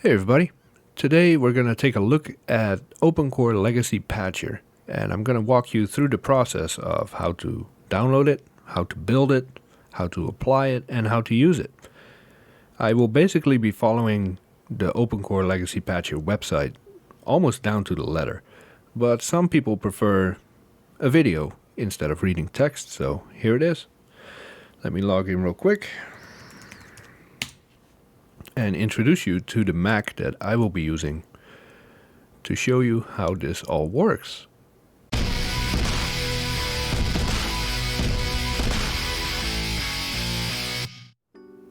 Hey everybody, today we're going to take a look at OpenCore Legacy Patcher, and I'm going to walk you through the process of how to download it, how to build it, how to apply it, and how to use it. I will basically be following the OpenCore Legacy Patcher website almost down to the letter, but some people prefer a video instead of reading text, so here it is. Let me log in real quick and introduce you to the Mac that I will be using to show you how this all works.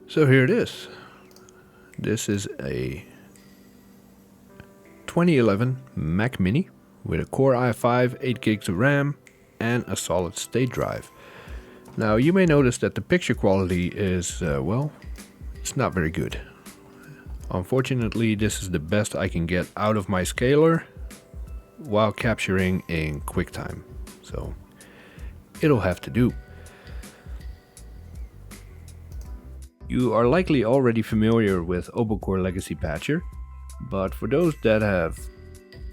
So here it is. This is a 2011 Mac Mini with a Core i5, 8 gigs of RAM, and a solid state drive. Now you may notice that the picture quality is, it's not very good. Unfortunately, this is the best I can get out of my scaler while capturing in QuickTime, so it'll have to do. You are likely already familiar with OpenCore Legacy Patcher, but for those that have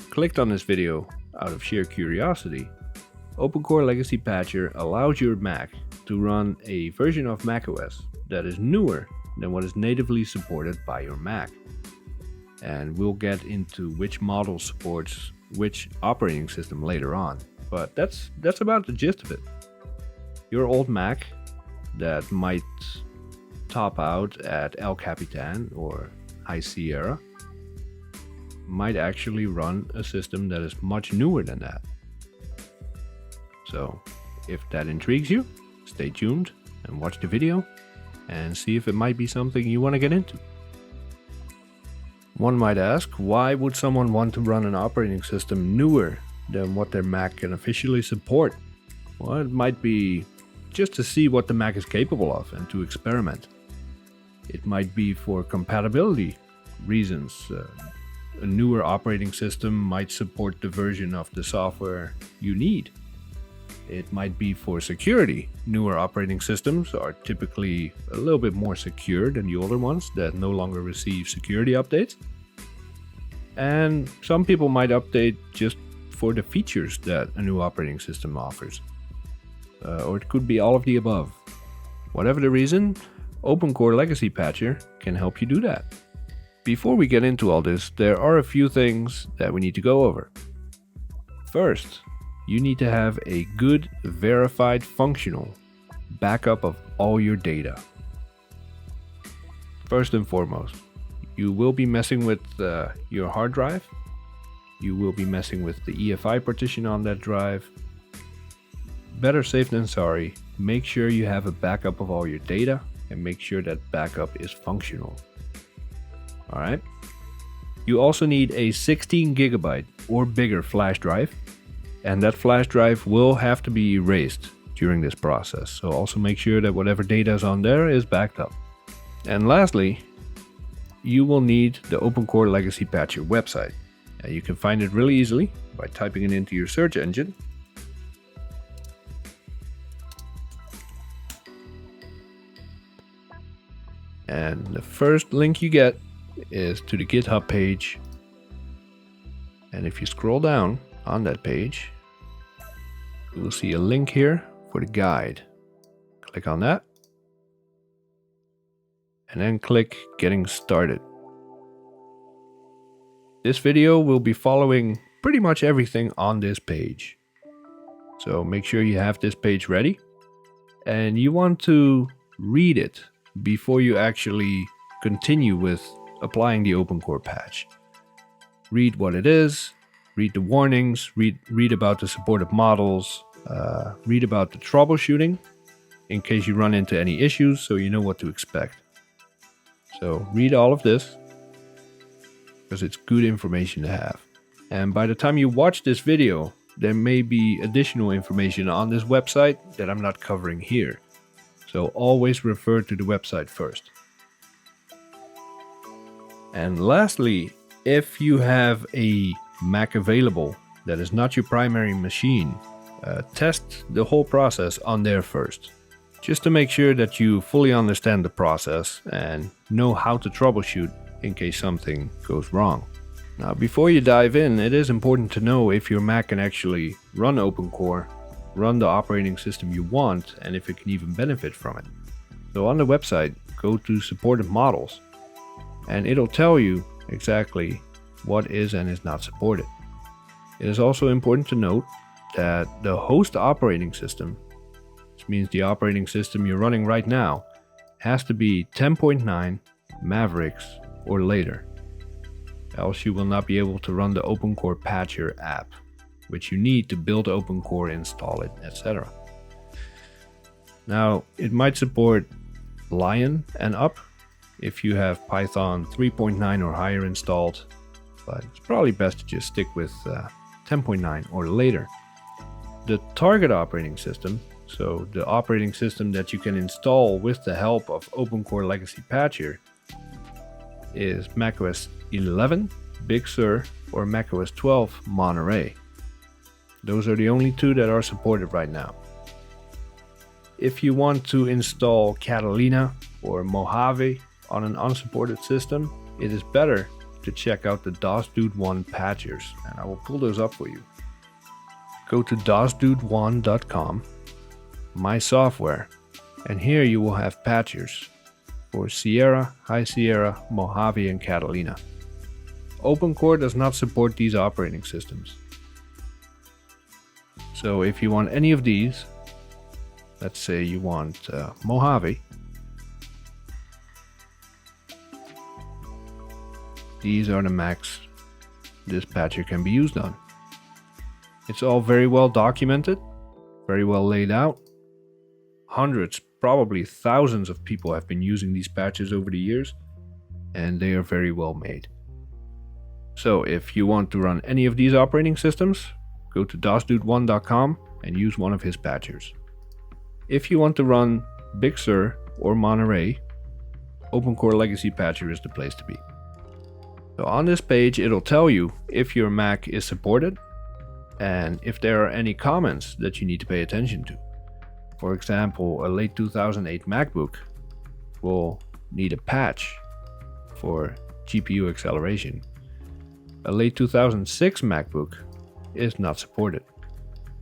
clicked on this video out of sheer curiosity, OpenCore Legacy Patcher allows your Mac to run a version of macOS that is newer than what is natively supported by your Mac. And we'll get into which model supports which operating system later on, but that's about the gist of it. Your old Mac that might top out at El Capitan or High Sierra might actually run a system that is much newer than that. So if that intrigues you, stay tuned and watch the video and see if it might be something you want to get into. One might ask, why would someone want to run an operating system newer than what their Mac can officially support? Well, it might be just to see what the Mac is capable of and to experiment. It might be for compatibility reasons. A newer operating system might support the version of the software you need. It might be for security. Newer operating systems are typically a little bit more secure than the older ones that no longer receive security updates. And some people might update just for the features that a new operating system offers. Or it could be all of the above. Whatever the reason, OpenCore Legacy Patcher can help you do that. Before we get into all this, there are a few things that we need to go over. First, you need to have a good, verified, functional backup of all your data. First and foremost, you will be messing with your hard drive. You will be messing with the EFI partition on that drive. Better safe than sorry. Make sure you have a backup of all your data and make sure that backup is functional. Alright. You also need a 16 gigabyte or bigger flash drive. And that flash drive will have to be erased during this process. So also make sure that whatever data is on there is backed up. And lastly, you will need the OpenCore Legacy Patcher website. You can find it really easily by typing it into your search engine. And the first link you get is to the GitHub page. And if you scroll down on that page, you will see a link here for the guide. Click on that and then click Getting Started. This video will be following pretty much everything on this page. So make sure you have this page ready and you want to read it before you actually continue with applying the OpenCore patch. Read what it is. Read the warnings, read about the supported models, read about the troubleshooting in case you run into any issues so you know what to expect. So read all of this because it's good information to have. And by the time you watch this video, there may be additional information on this website that I'm not covering here. So always refer to the website first. And lastly, if you have a Mac available that is not your primary machine, test the whole process on there first. just to make sure that you fully understand the process and know how to troubleshoot in case something goes wrong. Now, before you dive in, it is important to know if your Mac can actually run OpenCore, run the operating system you want, and if it can even benefit from it. So on the website, go to supported models, and it'll tell you exactly what is and is not supported. It is also important to note that the host operating system, which means the operating system you're running right now, has to be 10.9 Mavericks or later. Else you will not be able to run the OpenCore Patcher app, which you need to build OpenCore, install it, etc. Now, it might support Lion and up if you have Python 3.9 or higher installed, but it's probably best to just stick with 10.9 or later. The target operating system, so the operating system that you can install with the help of OpenCore Legacy Patcher, is macOS 11, Big Sur, or macOS 12 Monterey. Those are the only two that are supported right now. If you want to install Catalina or Mojave on an unsupported system, it is better to check out the DOSDude1 patchers, and I will pull those up for you. Go to DOSDude1.com, My Software, and here you will have patchers for Sierra, High Sierra, Mojave, and Catalina. OpenCore does not support these operating systems. So if you want any of these, let's say you want Mojave, these are the Macs this patcher can be used on. It's all very well documented, very well laid out. Hundreds, probably thousands of people have been using these patches over the years, and they are very well made. So if you want to run any of these operating systems, go to DOSDude1.com and use one of his patchers. If you want to run Big Sur or Monterey, OpenCore Legacy Patcher is the place to be. So on this page, it'll tell you if your Mac is supported and if there are any comments that you need to pay attention to. For example, a late 2008 MacBook will need a patch for GPU acceleration. A late 2006 MacBook is not supported.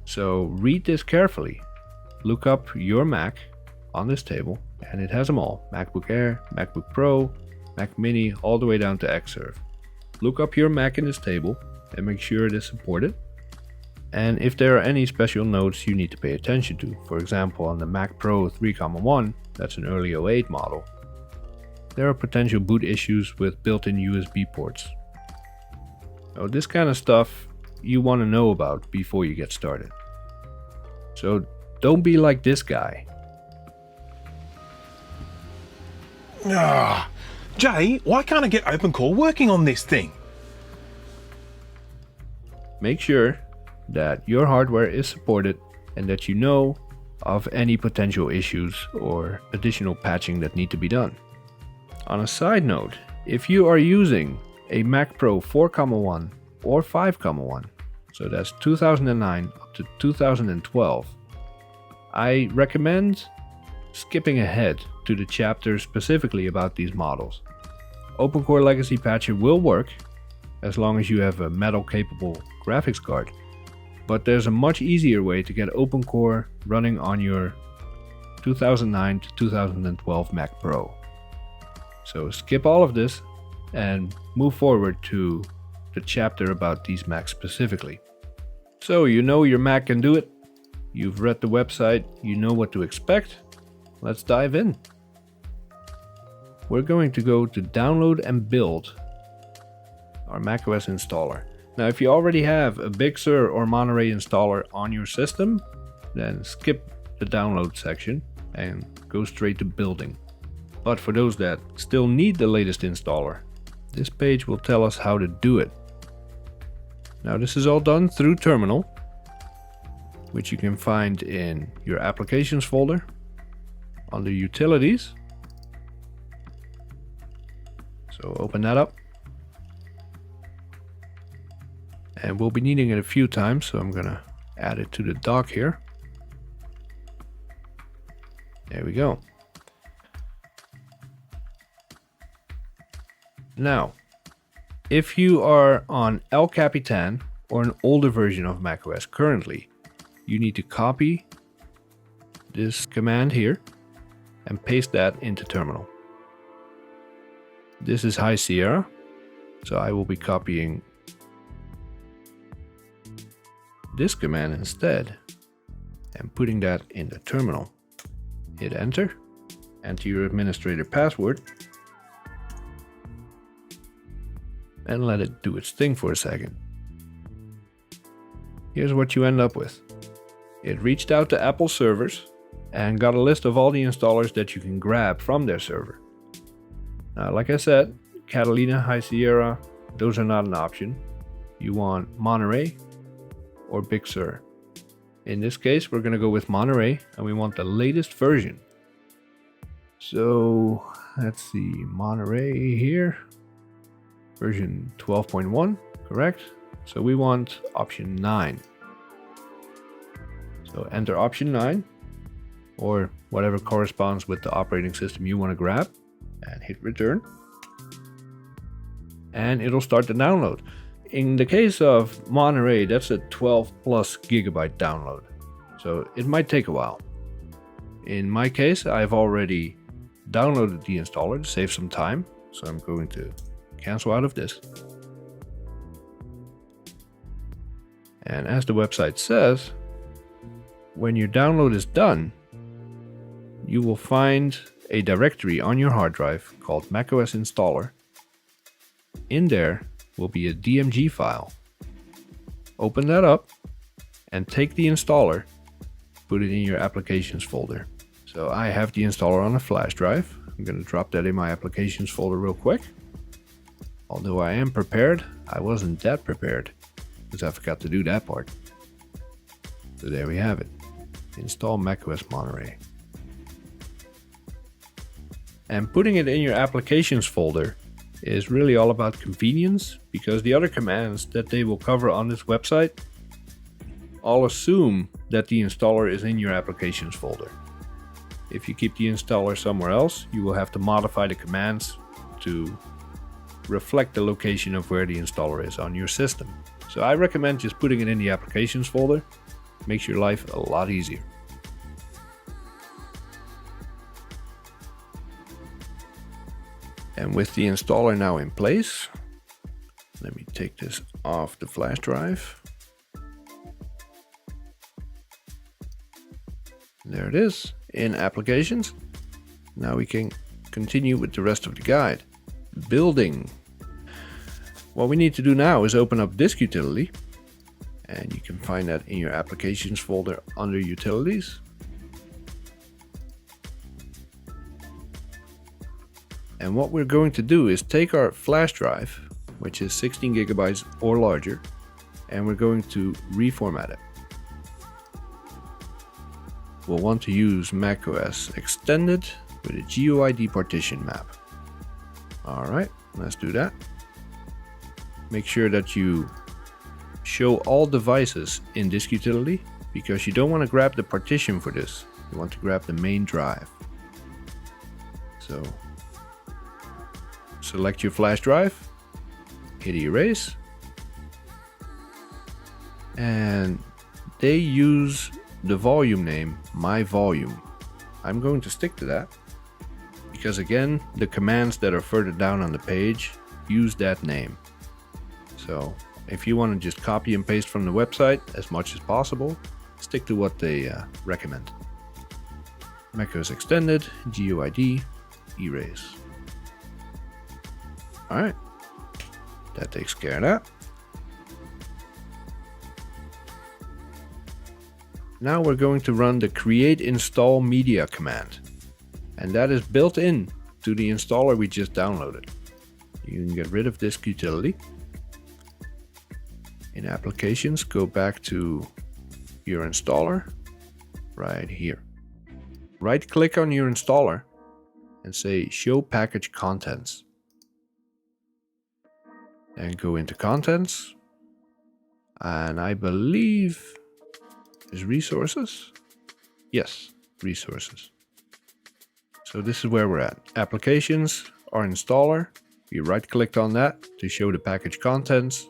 So read this carefully. Look up your Mac on this table, and it has them all. MacBook Air, MacBook Pro, Mac Mini, all the way down to Xserve. Look up your Mac in this table and make sure it is supported. And if there are any special notes you need to pay attention to, for example on the Mac Pro 3.1, that's an early 08 model, there are potential boot issues with built-in USB ports. So this kind of stuff you want to know about before you get started. So don't be like this guy. Jay, why can't I get OpenCore working on this thing? Make sure that your hardware is supported and that you know of any potential issues or additional patching that need to be done. On a side note, if you are using a Mac Pro 4.1 or 5.1, so that's 2009 up to 2012, I recommend skipping ahead to the chapter specifically about these models. OpenCore Legacy Patcher will work as long as you have a metal capable graphics card, but there's a much easier way to get OpenCore running on your 2009 to 2012 Mac Pro. So skip all of this and move forward to the chapter about these Macs specifically. So you know your Mac can do it, you've read the website, you know what to expect. Let's dive in. We're going to go to download and build our macOS installer. Now if you already have a Big Sur or Monterey installer on your system, then skip the download section and go straight to building. But for those that still need the latest installer, this page will tell us how to do it. Now this is all done through Terminal, which you can find in your Applications folder, under Utilities. So open that up. And we'll be needing it a few times, so I'm gonna add it to the dock here. There we go. Now, if you are on El Capitan or an older version of macOS currently, you need to copy this command here and paste that into terminal. This is High Sierra, so I will be copying this command instead and putting that in the terminal. Hit enter, enter your administrator password, and let it do its thing for a second. Here's what you end up with. It reached out to Apple servers and got a list of all the installers that you can grab from their server. Now, like I said, Catalina, High Sierra, those are not an option. You want Monterey or Big Sur. In this case, we're going to go with Monterey, and we want the latest version. So let's see, Monterey here, version 12.1, correct? So we want option 9. So enter option 9, or whatever corresponds with the operating system you want to grab, and hit return. And it'll start the download. In the case of Monterey, that's a 12 plus gigabyte download, so it might take a while. In my case, I've already downloaded the installer to save some time, so I'm going to cancel out of this. And as the website says, when your download is done, you will find a directory on your hard drive called macOS installer. In there will be a DMG file. Open that up and take the installer, put it in your applications folder. So I have the installer on a flash drive. I'm going to drop that in my applications folder real quick. Although I am prepared, I wasn't that prepared because I forgot to do that part. So there we have it. Install macOS Monterey. And putting it in your applications folder is really all about convenience, because the other commands that they will cover on this website all assume that the installer is in your applications folder. If you keep the installer somewhere else, you will have to modify the commands to reflect the location of where the installer is on your system. So I recommend just putting it in the applications folder. Makes your life a lot easier. And with the installer now in place, let me take this off the flash drive. There it is in applications. Now we can continue with the rest of the guide. Building. What we need to do now is open up Disk Utility, and you can find that in your applications folder under utilities. And what we're going to do is take our flash drive, which is 16 gigabytes or larger, and we're going to reformat it. We'll want to use macOS Extended with a GUID partition map. Alright, let's do that. Make sure that you show all devices in Disk Utility, because you don't want to grab the partition for this. You want to grab the main drive. So select your flash drive, hit erase, and they use the volume name my volume. I'm going to stick to that because, again, the commands that are further down on the page use that name. So if you want to just copy and paste from the website as much as possible, stick to what they recommend. macOS Extended, GUID, erase. Alright, that takes care of that. Now we're going to run the create install media command, and that is built in to the installer we just downloaded. You can get rid of Disk Utility. In applications, go back to your installer right here. Right click on your installer and say show package contents. And go into contents, and I believe is resources. Yes, resources. So this is where we're at. Applications, our installer, We right-clicked on that to show the package contents,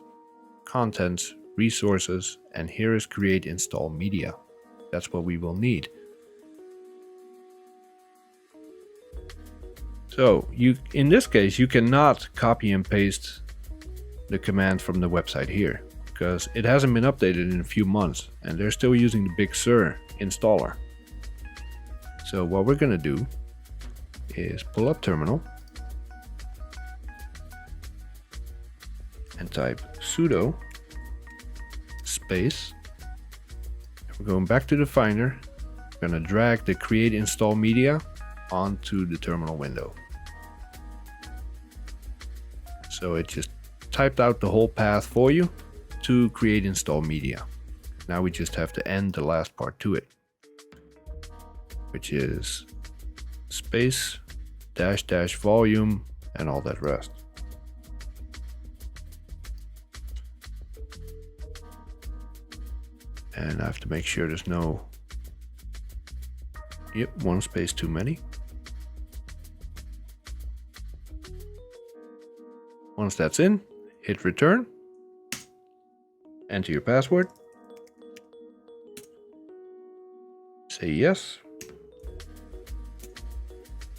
resources, and here is create install media. That's what we will need. So in this case, you cannot copy and paste the command from the website here because it hasn't been updated in a few months and they're still using the Big Sur installer. So what we're going to do is pull up terminal and type sudo space. We're going back to the Finder. We're going to drag the create install media onto the terminal window. So it just typed out the whole path for you to create install media. Now we just have to end the last part to it, which is space -- volume and all that rest. And I have to make sure there's no, one space too many. Once that's in, hit return, enter your password, say yes,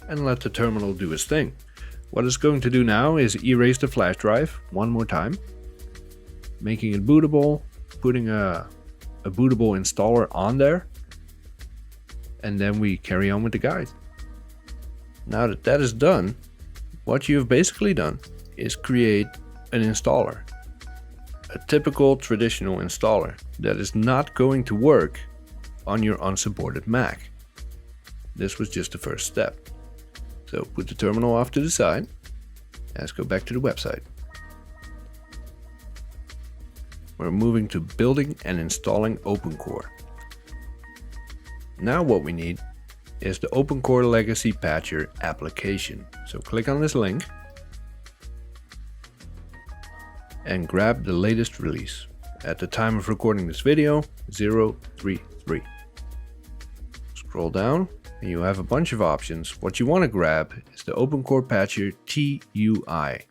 and let the terminal do its thing. What it's going to do now is erase the flash drive one more time, making it bootable, putting a bootable installer on there, and then we carry on with the guide. Now that that is done, what you've basically done is create an installer, a typical traditional installer that is not going to work on your unsupported Mac. This was just the first step. So put the terminal off to the side. Let's go back to the website. We're moving to building and installing OpenCore. Now what we need is the OpenCore Legacy Patcher application. So click on this link and grab the latest release. At the time of recording this video, 0.33. Scroll down and you have a bunch of options. What you want to grab is the OpenCore Patcher TUI.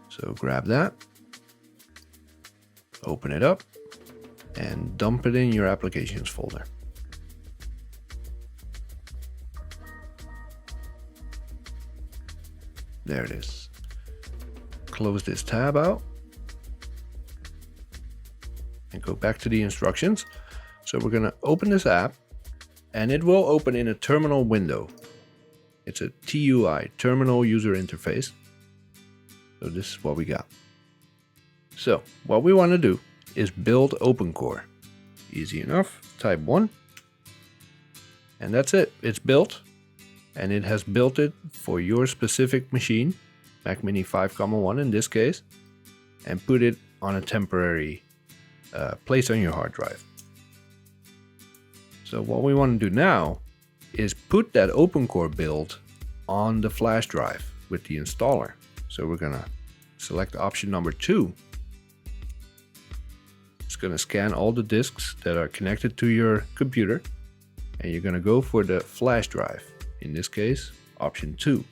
So grab that, open it up, and dump it in your applications folder. There it is. Close this tab out and go back to the instructions. So we're going to open this app and it will open in a terminal window. It's a TUI, Terminal User Interface. So this is what we got. So what we want to do is build OpenCore. Easy enough. Type 1. And that's it. It's built. And it has built it for your specific machine, Mac Mini 5.1 in this case, and put it on a temporary place on your hard drive. So what we want to do now is put that OpenCore build on the flash drive with the installer. So we're going to select option number 2. It's going to scan all the disks that are connected to your computer, and you're going to go for the flash drive. In this case, option 2.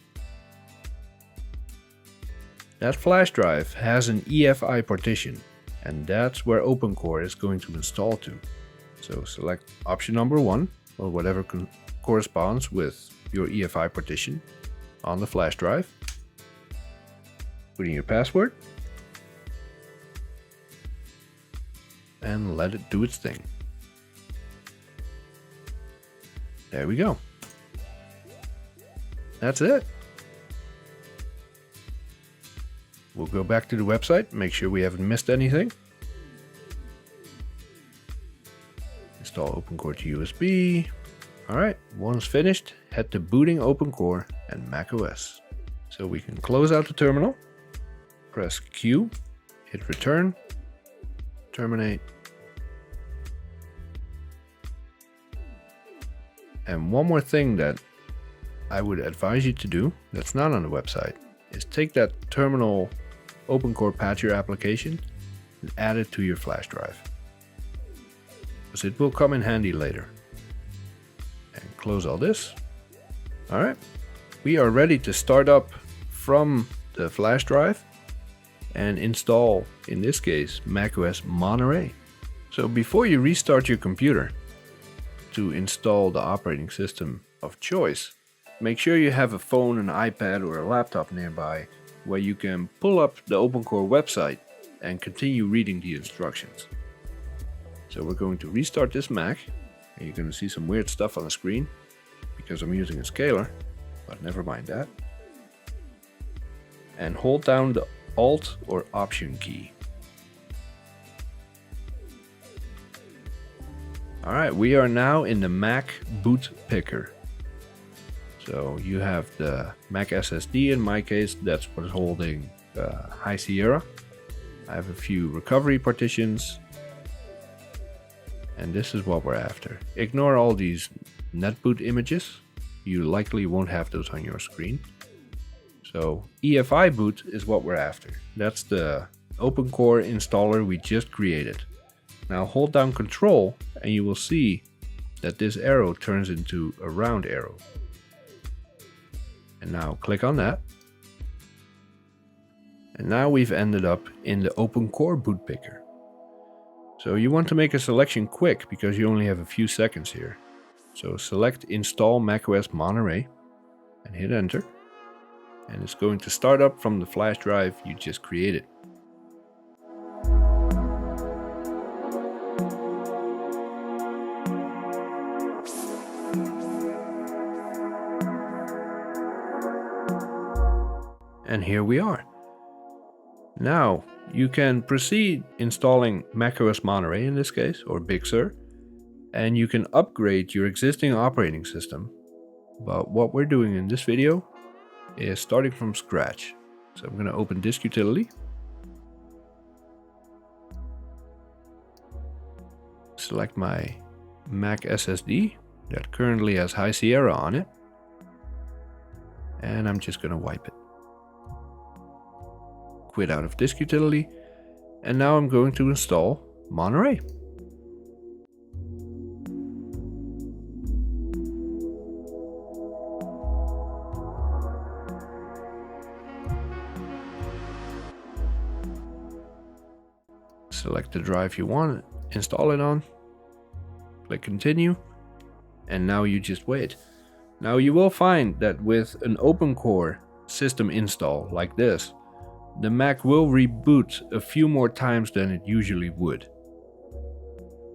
That flash drive has an EFI partition, and that's where OpenCore is going to install to. So select option number 1, or whatever corresponds with your EFI partition on the flash drive. Put in your password, and let it do its thing. There we go. That's it. We'll go back to the website, make sure we haven't missed anything. Install OpenCore to USB. Alright, once finished, head to booting OpenCore and macOS. So we can close out the terminal, press Q, hit return, terminate. And one more thing that I would advise you to do that's not on the website is take that terminal OpenCore Patcher application and add it to your flash drive, because it will come in handy later. And close all this. Alright, we are ready to start up from the flash drive and install, in this case, macOS Monterey. So before you restart your computer to install the operating system of choice, make sure you have a phone, an iPad, or a laptop nearby where you can pull up the OpenCore website and continue reading the instructions. So we're going to restart this Mac, and you're going to see some weird stuff on the screen because I'm using a scaler, but never mind that. And hold down the Alt or Option key. Alright, we are now in the Mac boot picker. So you have the Mac SSD, in my case that's what's holding High Sierra. I have a few recovery partitions, and this is what we're after. Ignore all these netboot images, you likely won't have those on your screen. So EFI boot is what we're after. That's the OpenCore installer we just created. Now hold down Control and you will see that this arrow turns into a round arrow. And now click on that. And now we've ended up in the OpenCore boot picker. So you want to make a selection quick because you only have a few seconds here. So select Install macOS Monterey and hit Enter. And it's going to start up from the flash drive you just created. And here we are. Now you can proceed installing macOS Monterey in this case, or Big Sur, and you can upgrade your existing operating system. But what we're doing in this video is starting from scratch. So I'm going to open Disk Utility, select my Mac SSD that currently has High Sierra on it, and I'm just going to wipe it. Quit out of Disk Utility, and now I'm going to install Monterey. Select the drive you want to install it on, click continue, and now you just wait. Now you will find that with an OpenCore system install like this, the Mac will reboot a few more times than it usually would.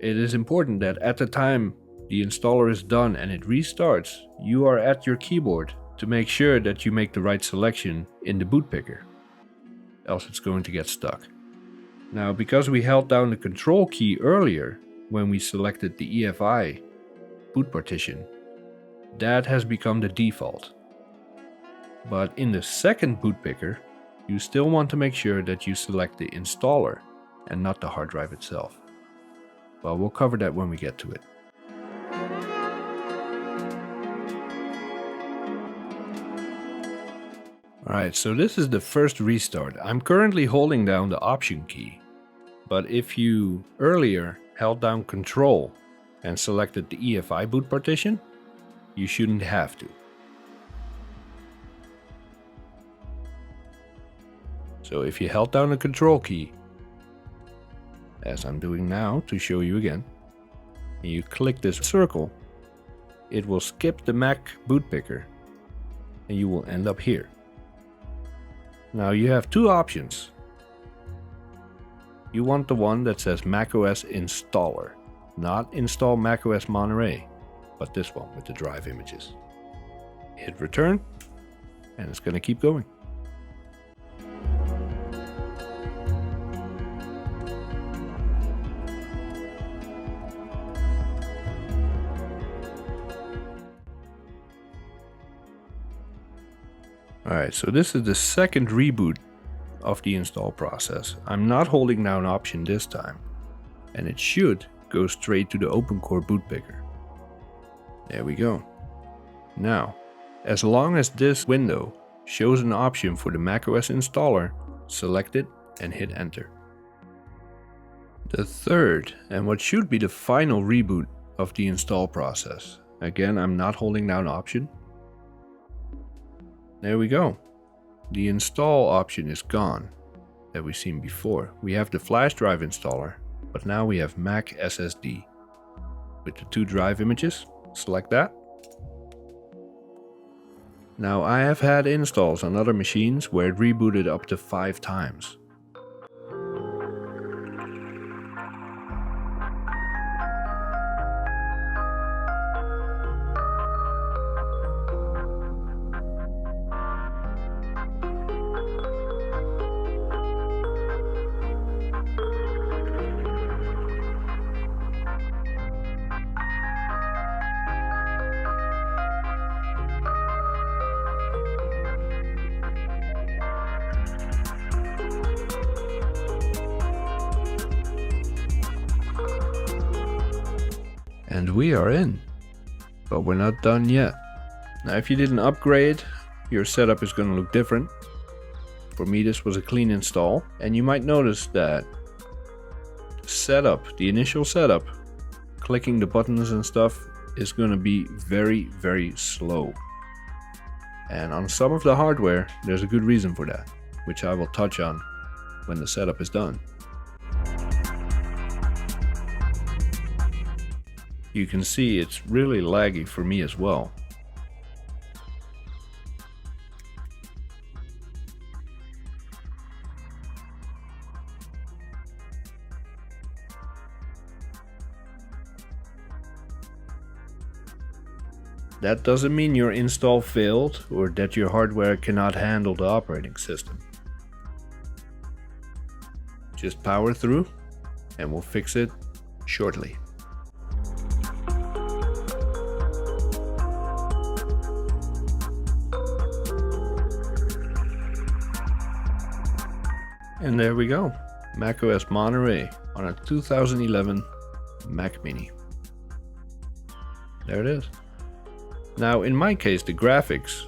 It is important that at the time the installer is done and it restarts, you are at your keyboard to make sure that you make the right selection in the boot picker, else it's going to get stuck. Now, because we held down the Control key earlier when we selected the EFI boot partition, that has become the default. But in the second boot picker, you still want to make sure that you select the installer and not the hard drive itself. But we'll cover that when we get to it. Alright, so this is the first restart. I'm currently holding down the Option key, but if you earlier held down Control and selected the EFI boot partition, you shouldn't have to. So if you held down the Control key, as I'm doing now to show you again, and you click this circle, it will skip the Mac boot picker and you will end up here. Now you have two options. You want the one that says macOS Installer, not Install macOS Monterey, but this one with the drive images. Hit return, and it's going to keep going. Alright, so this is the second reboot of the install process. I'm not holding down Option this time, and it should go straight to the OpenCore boot picker. There we go. Now, as long as this window shows an option for the macOS installer, select it and hit enter. The third, and what should be the final reboot of the install process. Again, I'm not holding down Option. There we go. The install option is gone that we've seen before. We have the flash drive installer, but now we have Mac SSD. With the 2 drive images, select that. Now I have had installs on other machines where it rebooted up to 5 times. And we are in, but we're not done yet. Now if you did an upgrade, your setup is going to look different. For me this was a clean install, and you might notice that the initial setup, clicking the buttons and stuff is going to be very slow. And on some of the hardware there's a good reason for that, which I will touch on when the setup is done. You can see it's really laggy for me as well. That doesn't mean your install failed or that your hardware cannot handle the operating system. Just power through and we'll fix it shortly. And there we go, macOS Monterey on a 2011 Mac Mini. There it is. Now in my case the graphics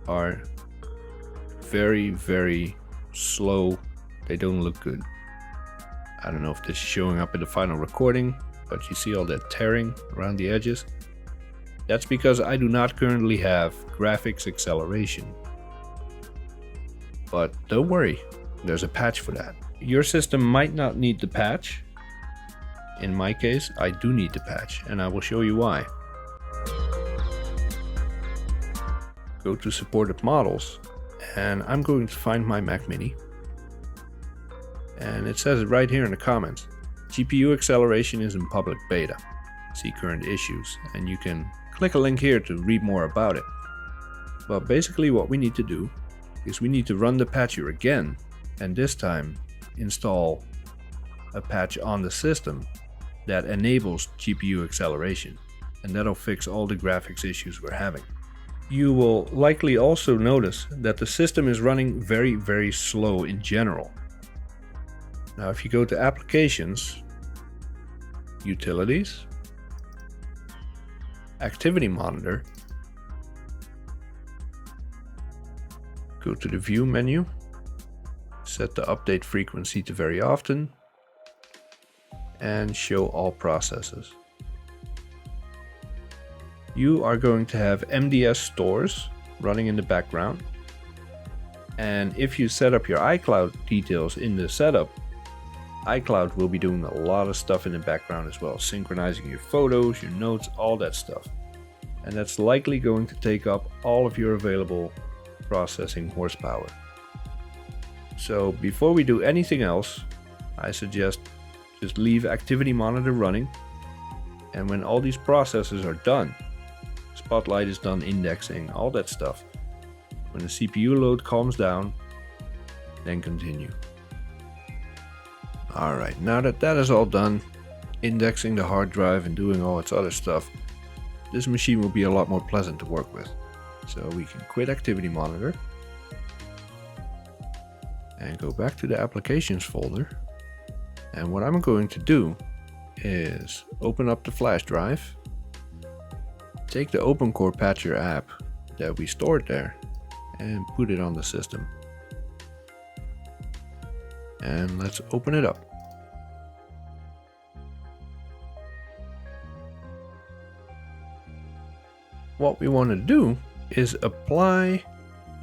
are very slow. They don't look good. I don't know if this is showing up in the final recording, but you see all that tearing around the edges. That's because I do not currently have graphics acceleration. But don't worry, there's a patch for that. Your system might not need the patch. In my case, I do need the patch, and I will show you why. Go to supported models, and I'm going to find my Mac Mini. And it says it right here in the comments. GPU acceleration is in public beta. See current issues, and you can click a link here to read more about it. But basically what we need to do is we need to run the patcher again, and this time install a patch on the system that enables GPU acceleration, and that'll fix all the graphics issues we're having. You will likely also notice that the system is running very slow in general. Now if you go to Applications, Utilities, Activity Monitor, go to the View menu, set the update frequency to very often, and show all processes. You are going to have MDS stores running in the background, and if you set up your iCloud details in the setup, iCloud will be doing a lot of stuff in the background as well, synchronizing your photos, your notes, all that stuff. And that's likely going to take up all of your available processing horsepower. So before we do anything else, I suggest just leave Activity Monitor running, and when all these processes are done, Spotlight is done indexing, all that stuff, when the CPU load calms down, then continue. Alright, now that that is all done, indexing the hard drive and doing all its other stuff, this machine will be a lot more pleasant to work with. So we can quit Activity Monitor and go back to the Applications folder. And what I'm going to do is open up the flash drive, take the OpenCore Patcher app that we stored there and put it on the system. And let's open it up. What we want to do is apply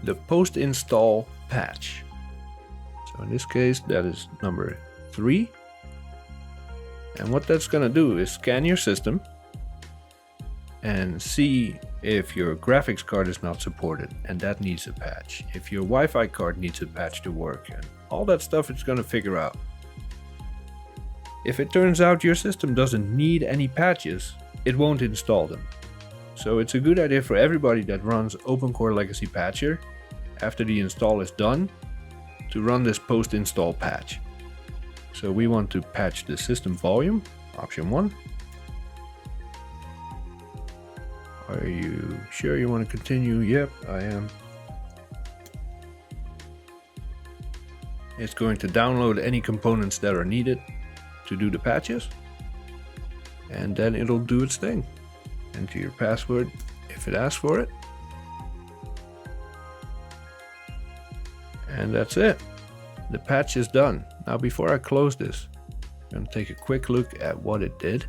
the post-install patch. So in this case, that is number 3. And what that's going to do is scan your system and see if your graphics card is not supported, and that needs a patch. If your Wi-Fi card needs a patch to work, and all that stuff it's going to figure out. If it turns out your system doesn't need any patches, it won't install them. So it's a good idea for everybody that runs OpenCore Legacy Patcher, after the install is done, to run this post-install patch. So we want to patch the system volume, option 1. Are you sure you want to continue? Yep, I am. It's going to download any components that are needed to do the patches, and then it'll do its thing. Enter your password if it asks for it, and that's it. The patch is done. Now before I close this, I'm going to take a quick look at what it did.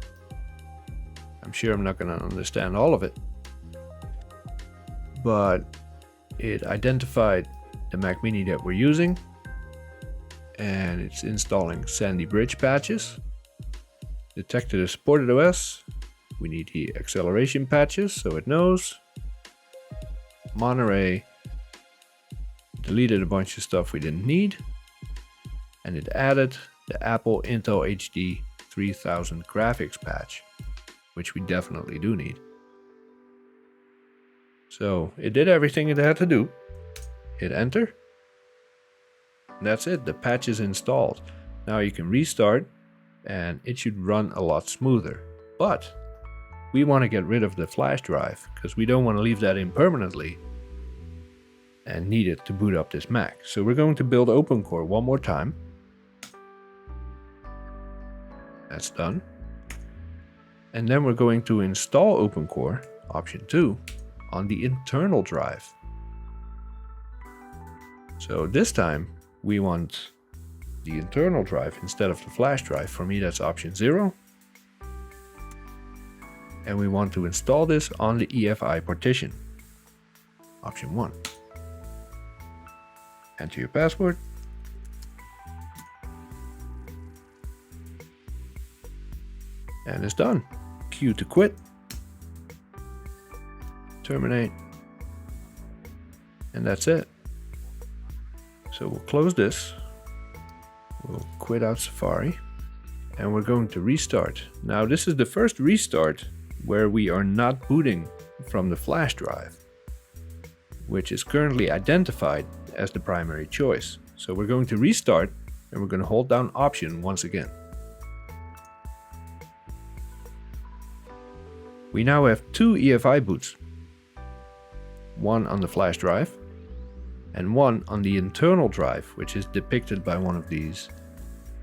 I'm sure I'm not going to understand all of it, but it identified the Mac Mini that we're using, and it's installing Sandy Bridge patches, detected a supported OS, we need the acceleration patches so it knows, Monterey, deleted a bunch of stuff we didn't need, and it added the Apple Intel HD 3000 graphics patch, which we definitely do need. So it did everything it had to do. Hit enter. And that's it, the patch is installed. Now you can restart and it should run a lot smoother. But we want to get rid of the flash drive because we don't want to leave that in permanently and need it to boot up this Mac. So we're going to build OpenCore one more time. That's done. And then we're going to install OpenCore, option 2, on the internal drive. So this time we want the internal drive instead of the flash drive. For me, that's option 0. And we want to install this on the EFI partition, option 1. Enter your password. And it's done. Q to quit. Terminate. And that's it. So we'll close this. We'll quit out Safari. And we're going to restart. Now this is the first restart where we are not booting from the flash drive, which is currently identified as the primary choice. So we're going to restart and we're going to hold down option once again. We now have 2 EFI boots, one on the flash drive and one on the internal drive, which is depicted by one of these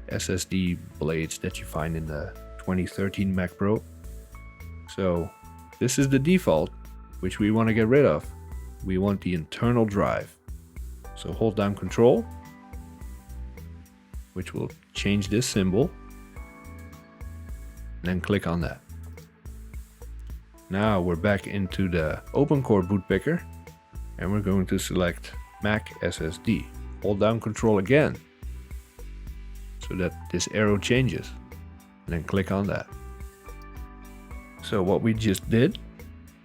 SSD blades that you find in the 2013 Mac Pro. So this is the default, which we want to get rid of. We want the internal drive. So hold down Control, which will change this symbol, and then click on that. Now we're back into the OpenCore boot picker and we're going to select Mac SSD. Hold down Control again so that this arrow changes, and then click on that. So what we just did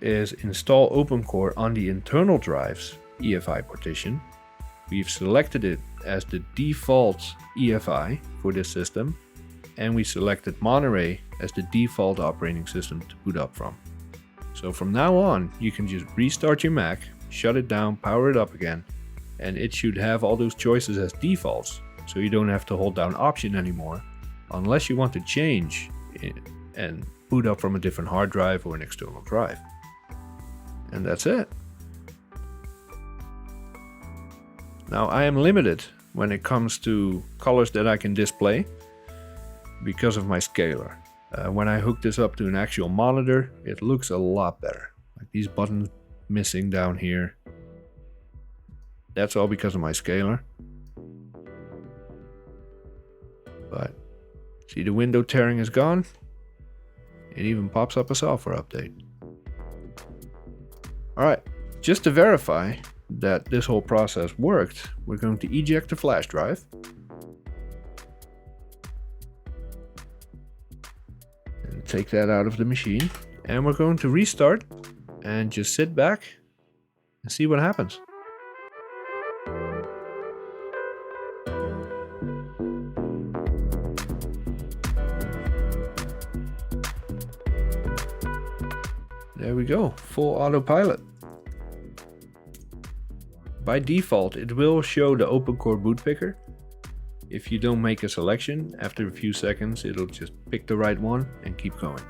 is install OpenCore on the internal drive's EFI partition. We've selected it as the default EFI for this system, and we selected Monterey as the default operating system to boot up from. So from now on, you can just restart your Mac, shut it down, power it up again, and it should have all those choices as defaults. So you don't have to hold down option anymore, unless you want to change it and boot up from a different hard drive or an external drive. And that's it. Now I am limited when it comes to colors that I can display because of my scaler. When I hook this up to an actual monitor, it looks a lot better. Like these buttons missing down here. That's all because of my scaler. But see, the window tearing is gone. It even pops up a software update. Alright, just to verify, that this whole process worked, we're going to eject the flash drive. And take that out of the machine. And we're going to restart and just sit back and see what happens. There we go, full autopilot. By default, it will show the OpenCore boot picker. If you don't make a selection, after a few seconds, it'll just pick the right one and keep going.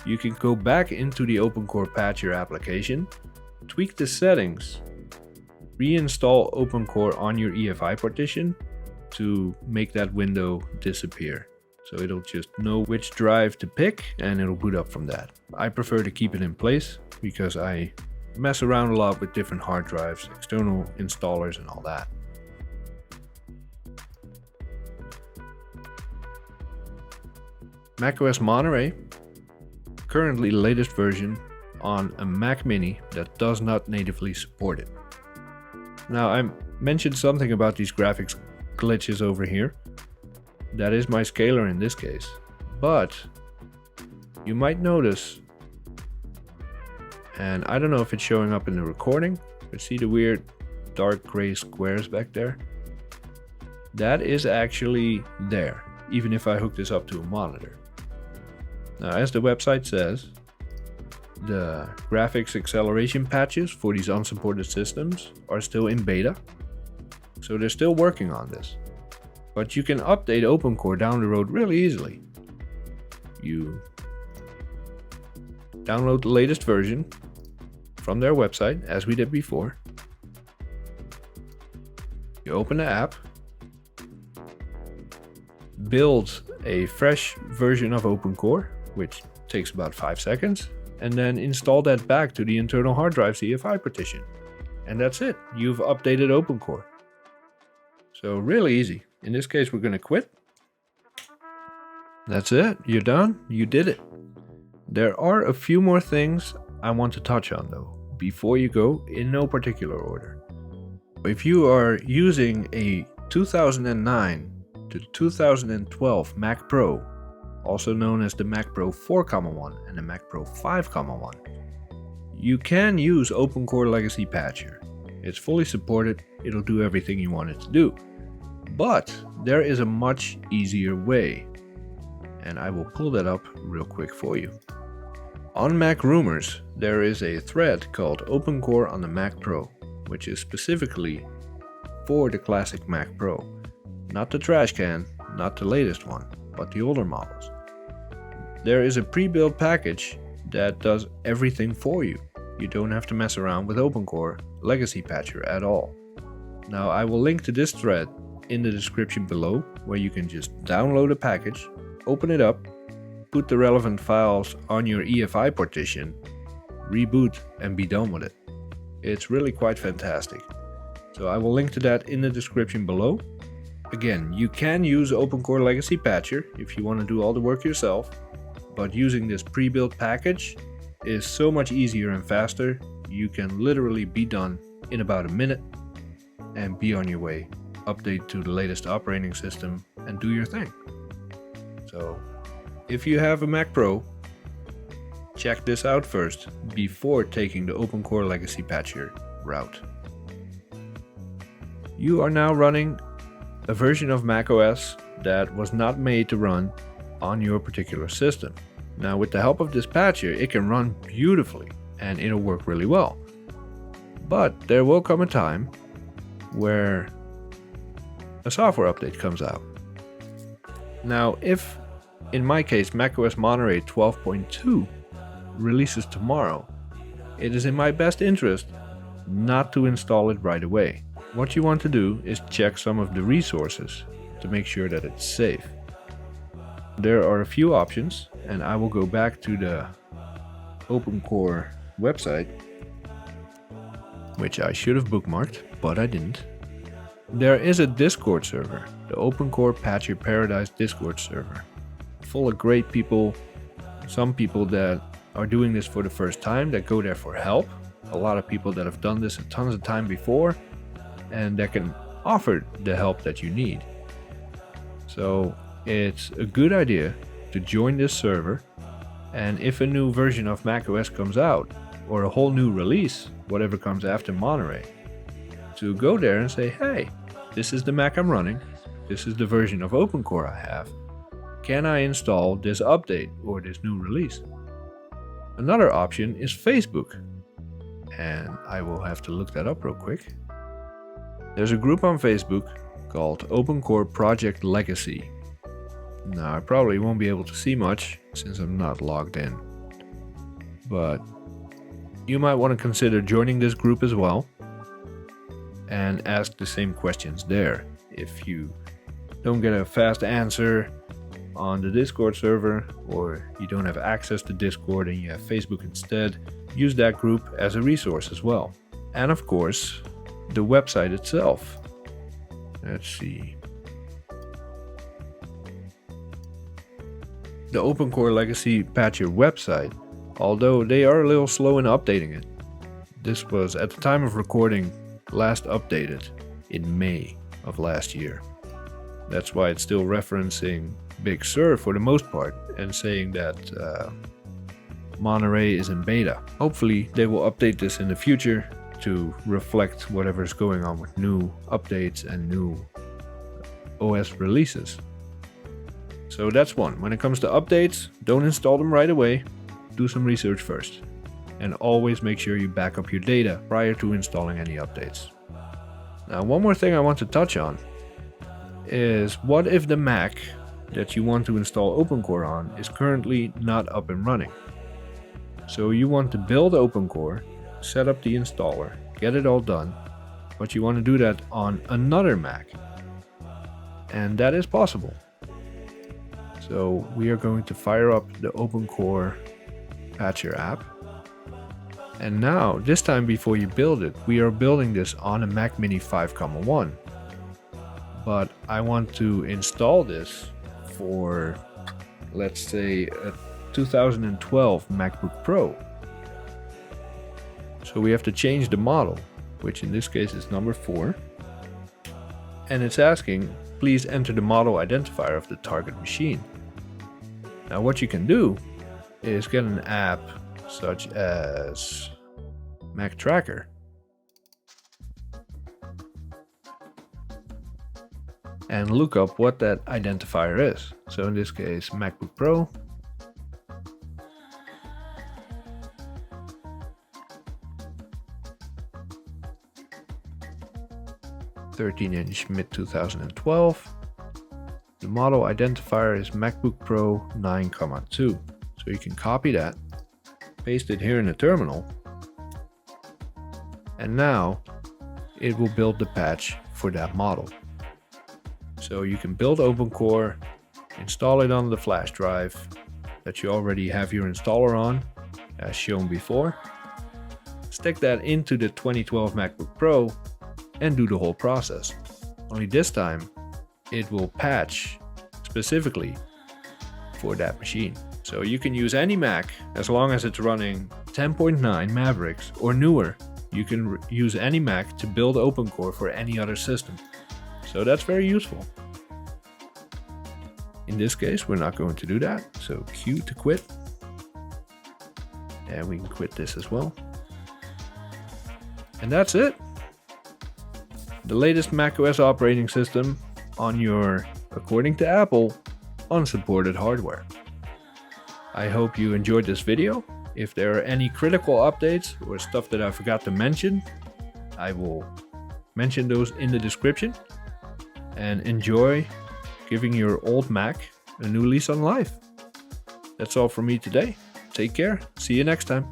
You can go back into the OpenCore Patcher application, tweak the settings, reinstall OpenCore on your EFI partition to make that window disappear. So it'll just know which drive to pick and it'll boot up from that. I prefer to keep it in place because I mess around a lot with different hard drives, external installers and all that. macOS Monterey, currently the latest version on a Mac Mini that does not natively support it. Now I mentioned something about these graphics glitches over here. That is my scaler in this case, but you might notice, and I don't know if it's showing up in the recording, but see the weird dark gray squares back there? That is actually there, even if I hook this up to a monitor. Now, as the website says, the graphics acceleration patches for these unsupported systems are still in beta, so they're still working on this. But you can update OpenCore down the road really easily. You download the latest version from their website, as we did before. You open the app, build a fresh version of OpenCore, which takes about 5 seconds, and then install that back to the internal hard drive's EFI partition. And that's it. You've updated OpenCore. So really easy. In this case, we're going to quit. That's it. You're done. You did it. There are a few more things I want to touch on though, before you go, in no particular order. If you are using a 2009 to 2012 Mac Pro, also known as the Mac Pro 4,1 and the Mac Pro 5,1, you can use OpenCore Legacy Patcher. It's fully supported. It'll do everything you want it to do. But there is a much easier way, and I will pull that up real quick for you. On Mac Rumors, there is a thread called OpenCore on the Mac Pro, which is specifically for the classic Mac Pro. Not the trash can, not the latest one, but the older models. There is a pre-built package that does everything for you. You don't have to mess around with OpenCore Legacy Patcher at all. Now I will link to this thread in the description below, where you can just download a package, open it up, put the relevant files on your EFI partition, reboot and be done with it. It's really quite fantastic. So I will link to that in the description below. Again, you can use OpenCore Legacy Patcher if you want to do all the work yourself, but using this pre-built package is so much easier and faster. You can literally be done in about a minute and be on your way. Update to the latest operating system and do your thing. So if you have a Mac Pro, check this out first before taking the OpenCore Legacy Patcher route. You are now running a version of macOS that was not made to run on your particular system. Now with the help of this patcher, it can run beautifully and it'll work really well. But there will come a time where a software update comes out. Now if, in my case, macOS Monterey 12.2 releases tomorrow, it is in my best interest not to install it right away. What you want to do is check some of the resources to make sure that it's safe. There are a few options, and I will go back to the OpenCore website, which I should have bookmarked, but I didn't. There is a Discord server, the OpenCore Patcher Paradise Discord server, full of great people, some people that are doing this for the first time that go there for help, a lot of people that have done this a tons of time before and that can offer the help that you need. So it's a good idea to join this server, and if a new version of macOS comes out, or a whole new release, whatever comes after Monterey, to go there and say, hey, this is the Mac I'm running, this is the version of OpenCore I have, can I install this update or this new release? Another option is Facebook, and I will have to look that up real quick. There's a group on Facebook called OpenCore Project Legacy. Now, I probably won't be able to see much since I'm not logged in, but you might want to consider joining this group as well and ask the same questions there. If you don't get a fast answer on the Discord server, or you don't have access to Discord and you have Facebook instead, use that group as a resource as well. And of course, the website itself. Let's see. The OpenCore Legacy Patcher website, although they are a little slow in updating it. This was, at the time of recording, last updated in May of last year. That's why it's still referencing Big Sur for the most part and saying that Monterey is in beta. Hopefully they will update this in the future to reflect whatever's going on with new updates and new OS releases. So that's one. When it comes to updates, don't install them right away. Do some research first. And always make sure you back up your data prior to installing any updates. Now, one more thing I want to touch on is, what if the Mac that you want to install OpenCore on is currently not up and running? So you want to build OpenCore, set up the installer, get it all done, but you want to do that on another Mac. And that is possible. So we are going to fire up the OpenCore Patcher app. And now, this time before you build it, we are building this on a Mac Mini 5.1. But I want to install this for, let's say, a 2012 MacBook Pro. So we have to change the model, which in this case is number 4. And it's asking, please enter the model identifier of the target machine. Now what you can do is get an app such as Mac Tracker. And look up what that identifier is. So in this case, MacBook Pro. (13-inch mid-2012). The model identifier is MacBook Pro 9,2. So you can copy that, paste it here in the terminal, and now it will build the patch for that model. So you can build OpenCore, install it on the flash drive that you already have your installer on, as shown before, stick that into the 2012 MacBook Pro, and do the whole process. Only this time, it will patch specifically for that machine. So you can use any Mac as long as it's running 10.9 Mavericks or newer. You can use any Mac to build OpenCore for any other system. So that's very useful. In this case, we're not going to do that. So Q to quit. And we can quit this as well. And that's it. The latest macOS operating system on your, according to Apple, unsupported hardware. I hope you enjoyed this video. If there are any critical updates or stuff that I forgot to mention, I will mention those in the description. And enjoy giving your old Mac a new lease on life. That's all from me today. Take care. See you next time.